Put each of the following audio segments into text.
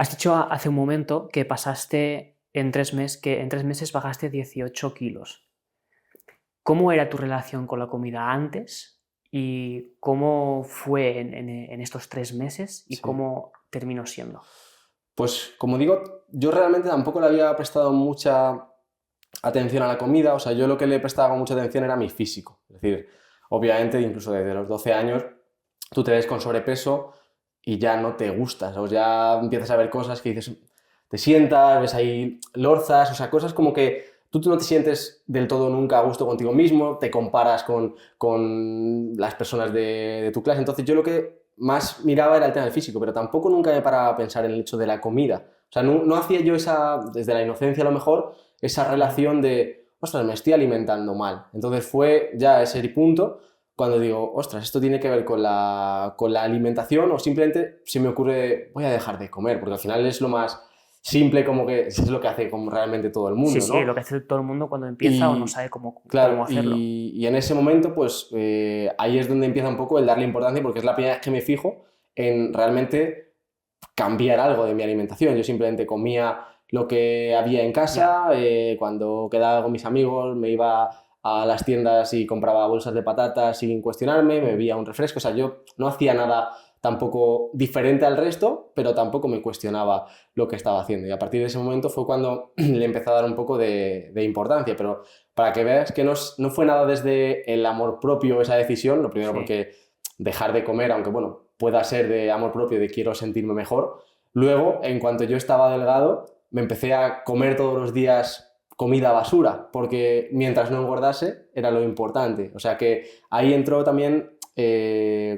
Has dicho hace un momento que pasaste que en 3 meses bajaste 18 kilos. ¿Cómo era tu relación con la comida antes y cómo fue en estos 3 meses y Sí. cómo terminó siendo? Pues como digo, yo realmente tampoco le había prestado mucha atención a la comida, o sea, yo lo que le prestaba mucha atención era mi físico. Es decir, obviamente, incluso desde los 12 años, tú te ves con sobrepeso y ya no te gustas, o ya empiezas a ver cosas que dices, te sientas, ves ahí lorzas, o sea, cosas como que tú no te sientes del todo nunca a gusto contigo mismo, te comparas con las personas de tu clase, entonces yo lo que más miraba era el tema del físico, pero tampoco nunca me paraba a pensar en el hecho de la comida. O sea, no hacía yo esa, desde la inocencia a lo mejor, esa Ujú. relación de, ostras, me estoy alimentando mal. Entonces fue ya ese punto cuando digo, ostras, esto tiene que ver con la alimentación o simplemente se me ocurre, voy a dejar de comer, porque al final es lo más simple, como que es lo que hace como realmente todo el Sí, mundo, sí, ¿no? lo que hace todo el mundo cuando empieza o no Y sabe cómo claro, hacerlo. y en ese momento, pues ahí es donde empieza un poco el darle importancia, porque es la primera vez que me fijo en realmente cambiar algo de mi alimentación. Yo simplemente comía lo que había en Ya. casa, cuando quedaba con mis amigos me iba a las tiendas y compraba bolsas de patatas sin cuestionarme, me Ujú. bebía un refresco, o sea, yo no hacía nada tampoco diferente al resto, pero tampoco me cuestionaba lo que estaba haciendo. Y a partir de ese momento fue cuando le empecé a dar un poco de importancia, pero para que veas que no fue nada desde el amor propio esa decisión, lo primero Sí. porque dejar de comer, aunque bueno, pueda ser de amor propio, de quiero sentirme mejor. Luego, en cuanto yo estaba delgado, me empecé a comer todos los días comida basura, porque mientras no engordase era lo importante. O sea que ahí entró también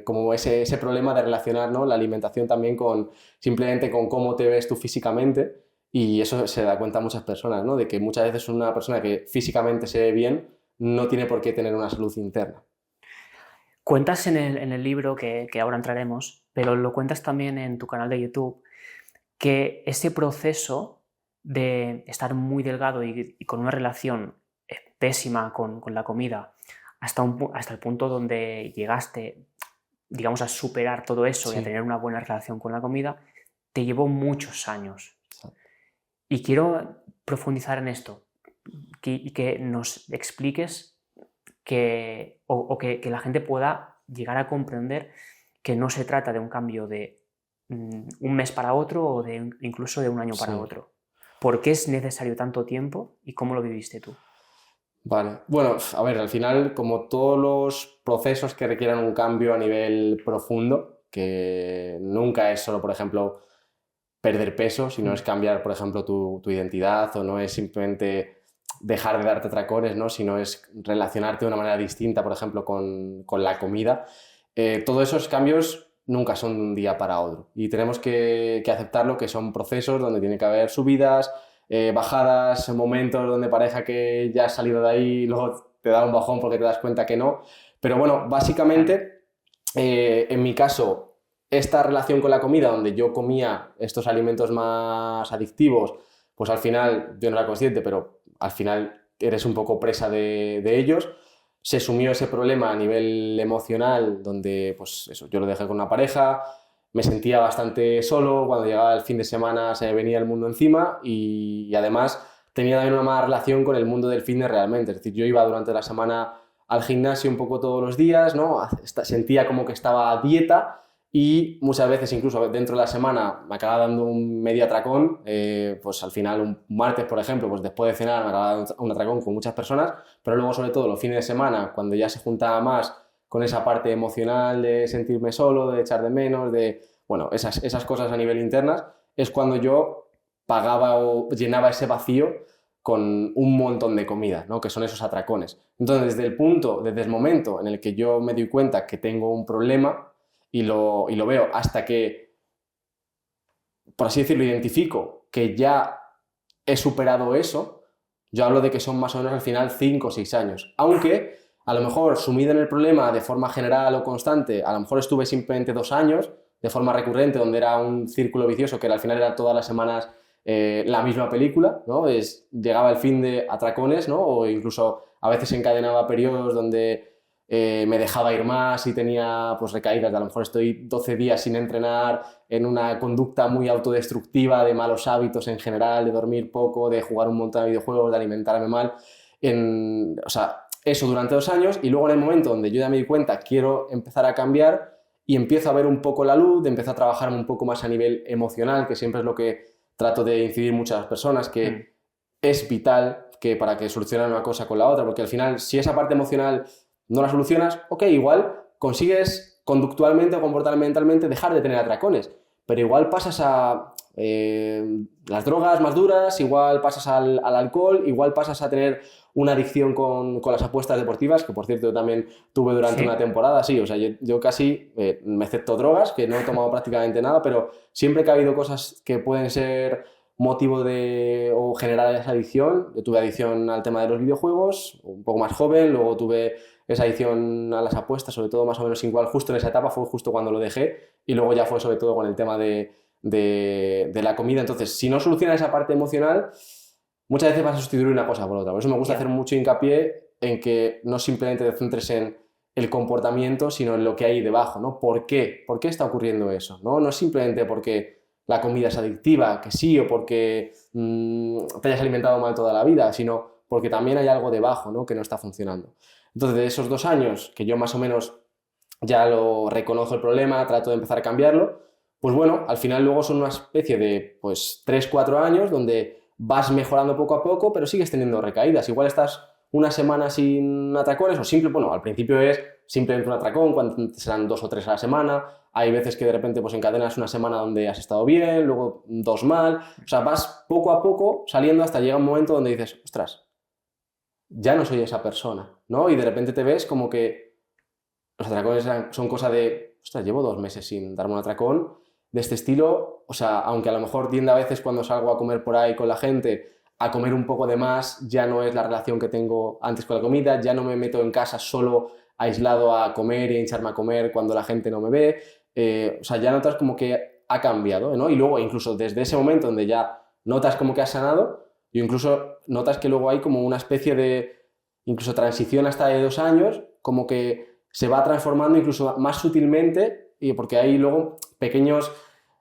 como ese problema de relacionar, ¿no?, la alimentación también con simplemente con cómo te ves tú físicamente. Y eso se da cuenta a muchas personas, ¿no?, de que muchas veces una persona que físicamente se ve bien no tiene por qué tener una salud interna. Cuentas en el libro, que ahora entraremos, pero lo cuentas también en tu canal de YouTube, que ese proceso de estar muy delgado y con una relación pésima con la comida, hasta el punto donde llegaste, digamos, a superar todo eso y a Sí. tener una buena relación con la comida, te llevó muchos años. Y quiero profundizar en esto y que nos expliques que la gente pueda llegar a comprender que no se trata de un cambio de un mes para otro o incluso de un año para Sí. otro. ¿Por qué es necesario tanto tiempo y cómo lo viviste tú? Vale. Bueno, a ver, al final, como todos los procesos que requieran un cambio a nivel profundo, que nunca es solo, por ejemplo, perder peso, sino es Mm. cambiar, por ejemplo, tu identidad, o no es simplemente dejar de darte atracones, ¿no?, sino es relacionarte de una manera distinta, por ejemplo, con la comida. Todos esos cambios nunca son de un día para otro y tenemos que aceptarlo, que son procesos donde tiene que haber subidas, bajadas, momentos donde pareja que ya has salido de ahí y luego te da un bajón porque te das cuenta que no. Pero bueno, Claro. básicamente, en mi caso, esta relación con la comida, donde yo comía estos alimentos más adictivos, pues al final, yo no era consciente, pero al final eres un poco presa de ellos. Se sumió ese problema a nivel emocional, donde pues eso, yo lo dejé con una pareja, me sentía bastante solo, cuando llegaba el fin de semana se me venía el mundo encima y además tenía también una mala relación con el mundo del fitness realmente, es decir, yo iba durante la semana al gimnasio un poco todos los días, ¿no? Sentía como que estaba a dieta y muchas veces incluso dentro de la semana me acababa dando un medio atracón, pues al final un martes, por ejemplo, pues después de cenar me acababa dando un atracón con muchas personas, pero luego sobre todo los fines de semana, cuando ya se juntaba más con esa parte emocional de sentirme solo, de echar de menos, de, bueno, esas cosas a nivel internas, es cuando yo pagaba o llenaba ese vacío con un montón de comida, ¿no?, que son esos atracones. Entonces, desde el momento en el que yo me doy cuenta que tengo un problema y lo veo hasta que, por así decirlo, identifico que ya he superado eso, yo hablo de que son más o menos al final 5 o 6 años. Aunque a lo mejor sumido en el problema de forma general o constante, a lo mejor estuve simplemente 2 años de forma recurrente, donde era un círculo vicioso que al final era todas las semanas la misma película, ¿no? Llegaba el fin de atracones, ¿no? O incluso a veces encadenaba periodos donde me dejaba ir más y tenía pues recaídas de a lo mejor estoy 12 días sin entrenar, en una conducta muy autodestructiva de malos hábitos en general, de dormir poco, de jugar un montón de videojuegos, de alimentarme mal, o sea, eso durante 2 años, y luego en el momento donde yo ya me di cuenta quiero empezar a cambiar y empiezo a ver un poco la luz, empiezo a trabajar un poco más a nivel emocional, que siempre es lo que trato de incidir muchas personas, que es vital que para que solucionen una cosa con la otra, porque al final si esa parte emocional no la solucionas, ok, igual consigues conductualmente o comportamentalmente dejar de tener atracones, pero igual pasas a las drogas más duras, igual pasas al alcohol, igual pasas a tener una adicción con las apuestas deportivas, que por cierto yo también tuve durante una temporada, sí, o sea, yo casi, me excepto drogas, que no he tomado prácticamente nada, pero siempre que ha habido cosas que pueden ser motivo de o generar esa adicción, yo tuve adicción al tema de los videojuegos, un poco más joven, luego tuve esa adicción a las apuestas, sobre todo más o menos igual, justo en esa etapa, fue justo cuando lo dejé, y luego ya fue sobre todo con el tema de la comida. Entonces, si no solucionas esa parte emocional, muchas veces vas a sustituir una cosa por otra. Por eso me gusta hacer mucho hincapié en que no simplemente te centres en el comportamiento, sino en lo que hay debajo, ¿no? ¿Por qué? ¿Por qué está ocurriendo eso? No es simplemente porque la comida es adictiva, que sí, o porque te hayas alimentado mal toda la vida, sino porque también hay algo debajo, ¿no? Que no está funcionando. Entonces, de esos 2 años que yo más o menos ya lo reconozco el problema, trato de empezar a cambiarlo, pues bueno, al final luego son una especie de pues 3-4 años donde vas mejorando poco a poco, pero sigues teniendo recaídas. Igual estás una semana sin atracones o simple, bueno, al principio es simplemente un atracón, cuando serán 2 o 3 a la semana. Hay veces que de repente pues encadenas una semana donde has estado bien, luego 2 mal. O sea, vas poco a poco saliendo hasta llega un momento donde dices, ostras, ya no soy esa persona, ¿no? Y de repente te ves como que los atracones son cosa de, ostras, llevo 2 meses sin darme un atracón de este estilo, o sea, aunque a lo mejor tiende a veces cuando salgo a comer por ahí con la gente a comer un poco de más, ya no es la relación que tengo antes con la comida, ya no me meto en casa solo aislado a comer y a hincharme a comer cuando la gente no me ve, o sea, ya notas como que ha cambiado, ¿no? Y luego incluso desde ese momento donde ya notas como que has sanado, y incluso notas que luego hay como una especie de, incluso transición hasta de 2 años, como que se va transformando incluso más sutilmente, y porque hay luego pequeños,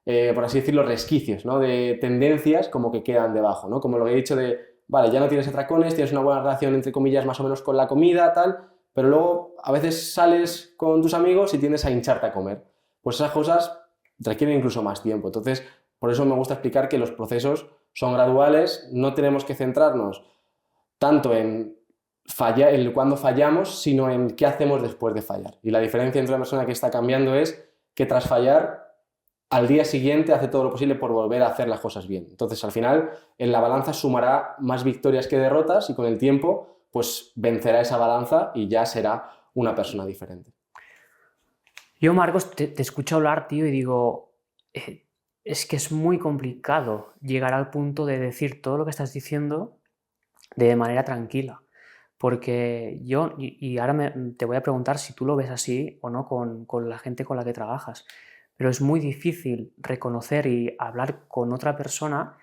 por así decirlo, resquicios, ¿no? De tendencias como que quedan debajo, ¿no? Como lo que he dicho de, vale, ya no tienes atracones, tienes una buena relación, entre comillas, más o menos con la comida, tal, pero luego a veces sales con tus amigos y tiendes a hincharte a comer. Pues esas cosas requieren incluso más tiempo. Entonces, por eso me gusta explicar que los procesos son graduales, no tenemos que centrarnos tanto en cuando fallamos, sino en qué hacemos después de fallar. Y la diferencia entre una persona que está cambiando es que tras fallar, al día siguiente hace todo lo posible por volver a hacer las cosas bien. Entonces, al final, en la balanza sumará más victorias que derrotas y con el tiempo, pues vencerá esa balanza y ya será una persona diferente. Yo, Marcos, te escucho hablar, tío, y digo, es que es muy complicado llegar al punto de decir todo lo que estás diciendo de manera tranquila. Porque yo, y ahora te voy a preguntar si tú lo ves así o no con la gente con la que trabajas, pero es muy difícil reconocer y hablar con otra persona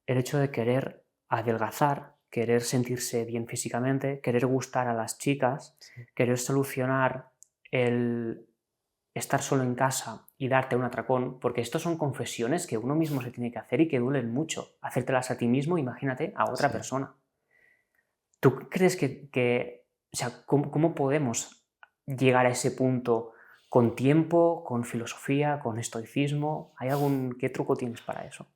el hecho de querer adelgazar, querer sentirse bien físicamente, querer gustar a las chicas, querer solucionar el estar solo en casa y darte un atracón, porque estos son confesiones que uno mismo se tiene que hacer y que duelen mucho. Hacértelas a ti mismo, imagínate, a otra persona. ¿Tú crees o sea, cómo podemos llegar a ese punto con tiempo, con filosofía, con estoicismo? ¿Qué truco tienes para eso?